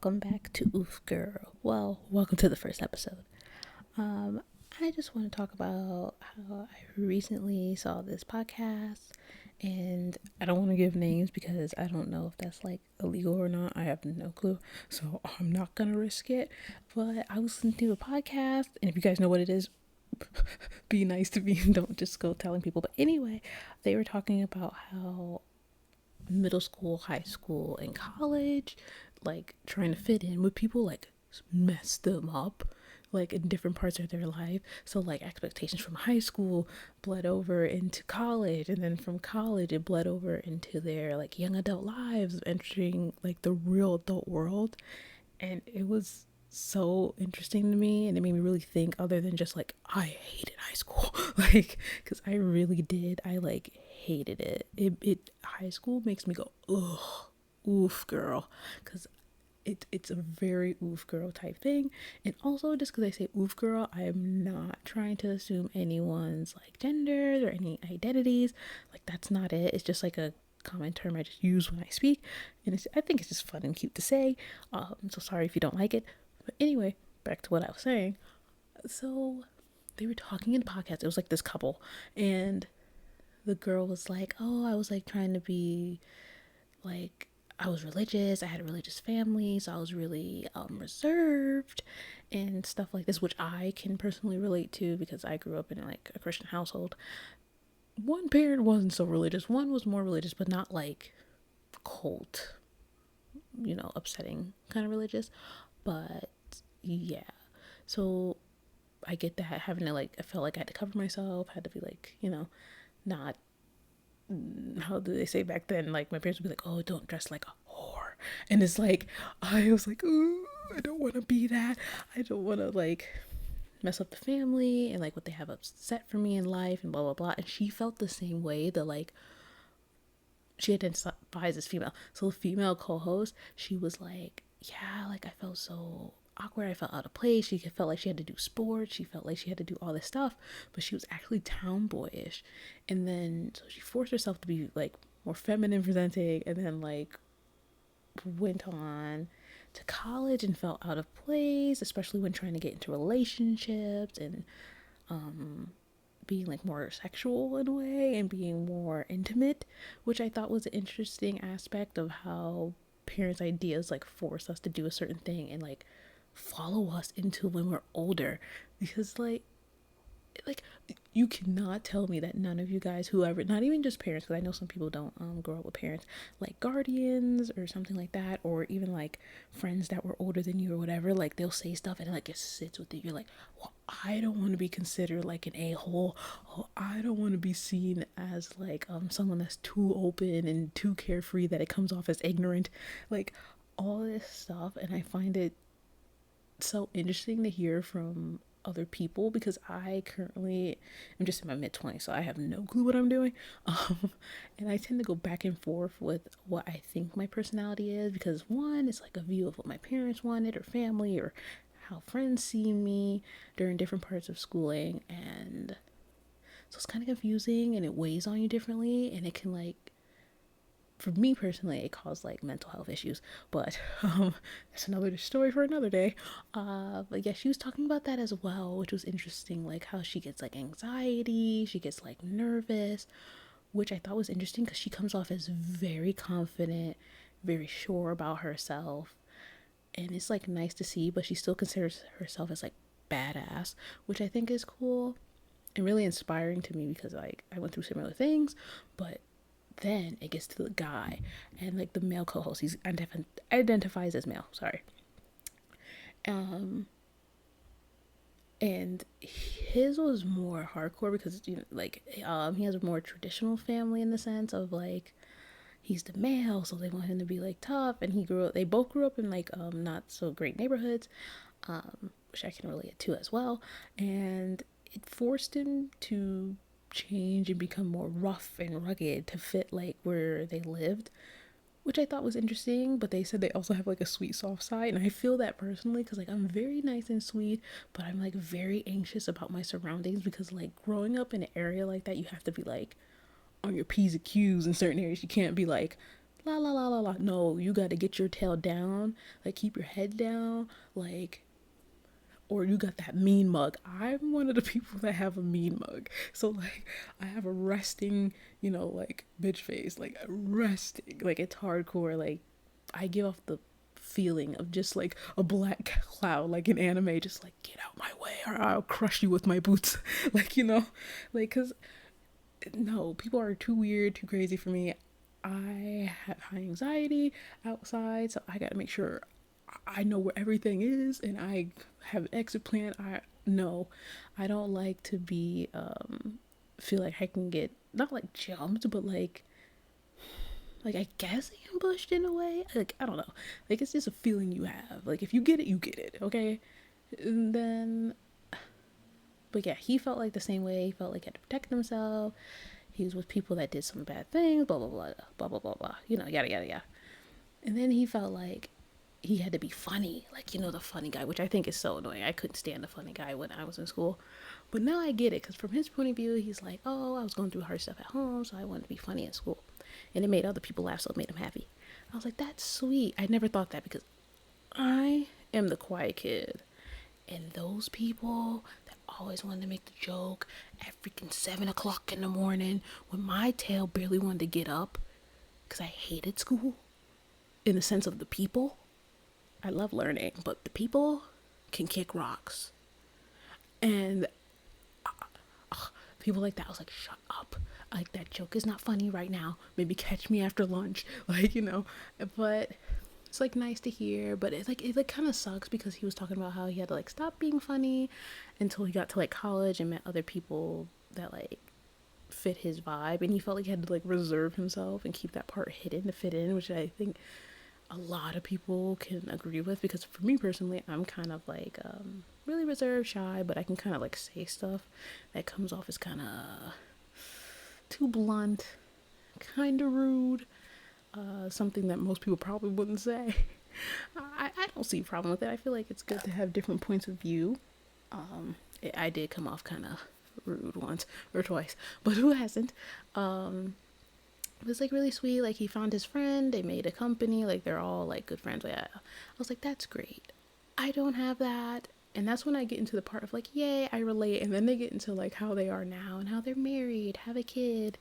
welcome back to Oof Girl. Well, welcome to the first episode. Um, I just want to talk about how I recently saw this podcast, and I don't want to give names because I don't know if that's like illegal or not. I have no clue, so I'm not gonna risk it. But I was listening to a podcast, and if you guys know what it is, be nice to me and don't just go telling people. But anyway, they were talking about how middle school, high school, and college, like trying to fit in with people, like mess them up, like in different parts of their life. So like expectations from high school bled over into college, and then from college it bled over into their like young adult lives, entering like the real adult world. And it was so interesting to me, and it made me really think, other than just like I hated high school. Like, because I really did. I like hated it. High school makes me go ugh, oof girl, because it's a very oof girl type thing. And also, just because I say oof girl, I am not trying to assume anyone's like genders or any identities. Like, that's not it. It's just like a common term I just use when I speak, and I think it's just fun and cute to say. So sorry if you don't like it, but anyway, back to what I was saying. So they were talking in the podcast. It was like this couple, and the girl was like, "Oh, I was like trying to be like." I was religious. I had a religious family, so I was really reserved and stuff like this, which I can personally relate to because I grew up in like a Christian household. One parent wasn't so religious. One was more religious, but not like cult, upsetting kind of religious. But yeah, so I get that, having to like, I felt like I had to cover myself, had to be like, not, how do they say back then? Like, my parents would be like, oh, don't dress like a whore. And it's like, I was like, ooh, I don't want to be that. I don't want to like mess up the family and like what they have upset for me in life and blah blah blah. And she felt the same way. The like, she identifies as female, so the female co-host, she was like, yeah, like I felt so awkward, I felt out of place. She felt like she had to do sports, she felt like she had to do all this stuff, but she was actually tomboyish. And then so she forced herself to be like more feminine presenting, and then like went on to college and felt out of place, especially when trying to get into relationships and being like more sexual in a way and being more intimate, which I thought was an interesting aspect of how parents' ideas like force us to do a certain thing and like follow us into when we're older. Because like you cannot tell me that none of you guys, whoever, not even just parents, because I know some people don't grow up with parents, like guardians or something like that, or even like friends that were older than you or whatever, like they'll say stuff and like it sits with you. You're like, well, I don't want to be considered like an a-hole. Oh, I don't want to be seen as like someone that's too open and too carefree that it comes off as ignorant, like all this stuff. And I find it so interesting to hear from other people, because I currently am just in my mid 20s, so I have no clue what I'm doing. And I tend to go back and forth with what I think my personality is, because one, it's like a view of what my parents wanted or family, or how friends see me during different parts of schooling. And so it's kind of confusing, and it weighs on you differently, and it can like, for me personally, it caused like mental health issues, but that's another story for another day. But yeah, she was talking about that as well, which was interesting, like how she gets like anxiety, she gets like nervous, which I thought was interesting because she comes off as very confident, very sure about herself, and it's like nice to see. But she still considers herself as like badass, which I think is cool and really inspiring to me, because like I went through similar things. But then it gets to the guy, and like the male co-host, he's identifies as male, sorry. um and his was more hardcore because like he has a more traditional family, in the sense of like he's the male, so they want him to be like tough. And they both grew up in like not so great neighborhoods, which I can relate to as well. And it forced him to change and become more rough and rugged to fit like where they lived, which I thought was interesting. But they said they also have like a sweet soft side, and I feel that personally, because like I'm very nice and sweet, but I'm like very anxious about my surroundings, because like growing up in an area like that, you have to be like on your p's and q's in certain areas. You can't be like La la la la la. No, you got to get your tail down, like keep your head down, like, or you got that mean mug. I'm one of the people that have a mean mug. So like I have a resting, like bitch face, like resting. Like it's hardcore. Like I give off the feeling of just like a black cloud, like in anime, just like get out my way or I'll crush you with my boots. Like, like cuz no, people are too weird, too crazy for me. I have high anxiety outside, so I got to make sure I know where everything is and I have an exit plan. I don't like to be feel like I can get not like jumped, but like I guess ambushed in a way. Like I don't know. Like it's just a feeling you have. Like if you get it, you get it. Okay, and then but yeah, he felt like the same way. He felt like he had to protect himself. He was with people that did some bad things. Blah blah blah blah blah blah blah. Yada yada yada. And then he felt like he had to be funny, like the funny guy, which I think is so annoying. I couldn't stand the funny guy when I was in school, but now I get it because from his point of view, he's like, oh, I was going through hard stuff at home, so I wanted to be funny in school, and it made other people laugh, so it made him happy. I was like, that's sweet. I never thought that because I am the quiet kid, and those people that always wanted to make the joke at freaking 7 o'clock in the morning when my tail barely wanted to get up because I hated school in the sense of the people. I love learning, but the people can kick rocks. And people like that, I was like, shut up. Like, that joke is not funny right now. Maybe catch me after lunch. Like, but it's like nice to hear. But it kind of sucks because he was talking about how he had to like stop being funny until he got to like college and met other people that like fit his vibe. And he felt like he had to like reserve himself and keep that part hidden to fit in, which I think a lot of people can agree with, because for me personally, I'm kind of like really reserved, shy, but I can kind of like say stuff that comes off as kind of too blunt, kind of rude, something that most people probably wouldn't say. I don't see a problem with it. I feel like it's good to have different points of view. I did come off kind of rude once or twice, but who hasn't? It was like really sweet. Like he found his friend, they made a company, like they're all like good friends. Yeah, I was like, that's great. I don't have that. And that's when I get into the part of like, yay, I relate. And then they get into like how they are now and how they're married, have a kid.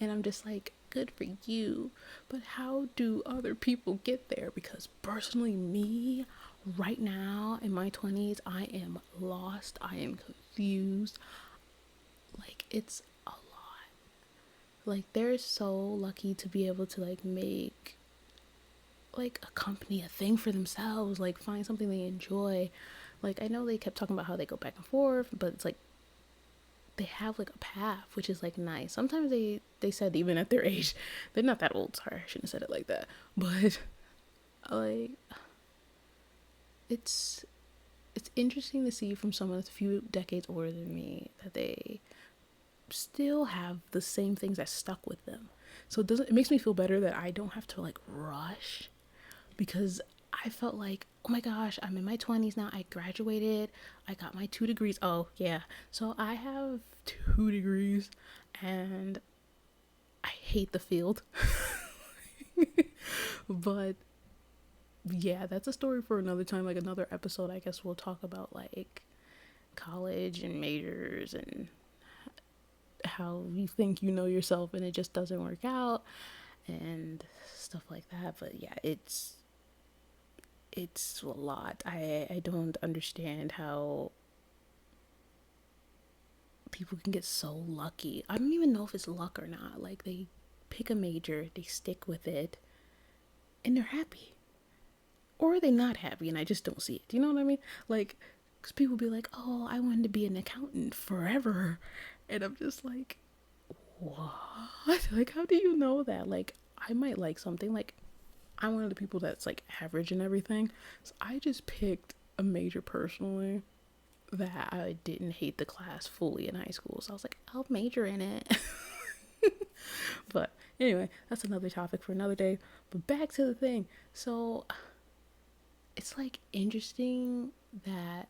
And I'm just like, good for you. But how do other people get there? Because personally, me, right now in my 20s, I am lost. I am confused. Like, it's a lot. Like, they're so lucky to be able to like make like a company, a thing for themselves, like find something they enjoy. Like I know they kept talking about how they go back and forth, but it's like they have like a path, which is like nice. Sometimes they said even at their age, they're not that old. Sorry, I shouldn't have said it like that. But like it's interesting to see from someone that's a few decades older than me that they still have the same things that stuck with them. So it makes me feel better that I don't have to like rush, because I felt like, oh my gosh, I'm in my 20s now. I graduated. I got my 2 degrees. Oh, yeah. So I have 2 degrees and I hate the field. But yeah, that's a story for another time, like another episode. I guess we'll talk about like college and majors and how you think you know yourself and it just doesn't work out and stuff like that. But yeah, it's a lot. I don't understand how people can get so lucky. I don't even know if it's luck or not. Like they pick a major, they stick with it, and they're happy. Or are they not happy and I just don't see it? Do you know what I mean? Like, because people be like, oh, I wanted to be an accountant forever. And I'm just like, what? Like, how do you know that? Like, I might like something. Like, I'm one of the people that's like average and everything. So I just picked a major personally that I didn't hate the class fully in high school. So I was like, I'll major in it. But anyway, that's another topic for another day. But back to the thing. So it's like interesting that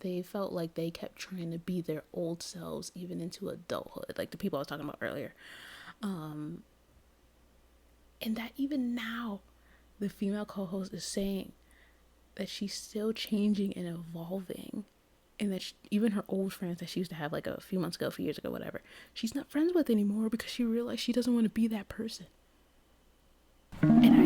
they felt like they kept trying to be their old selves even into adulthood. Like the people I was talking about earlier. And that even now, the female co-host is saying that she's still changing and evolving, and that even her old friends that she used to have like a few months ago, a few years ago, whatever, she's not friends with anymore because she realized she doesn't want to be that person. And I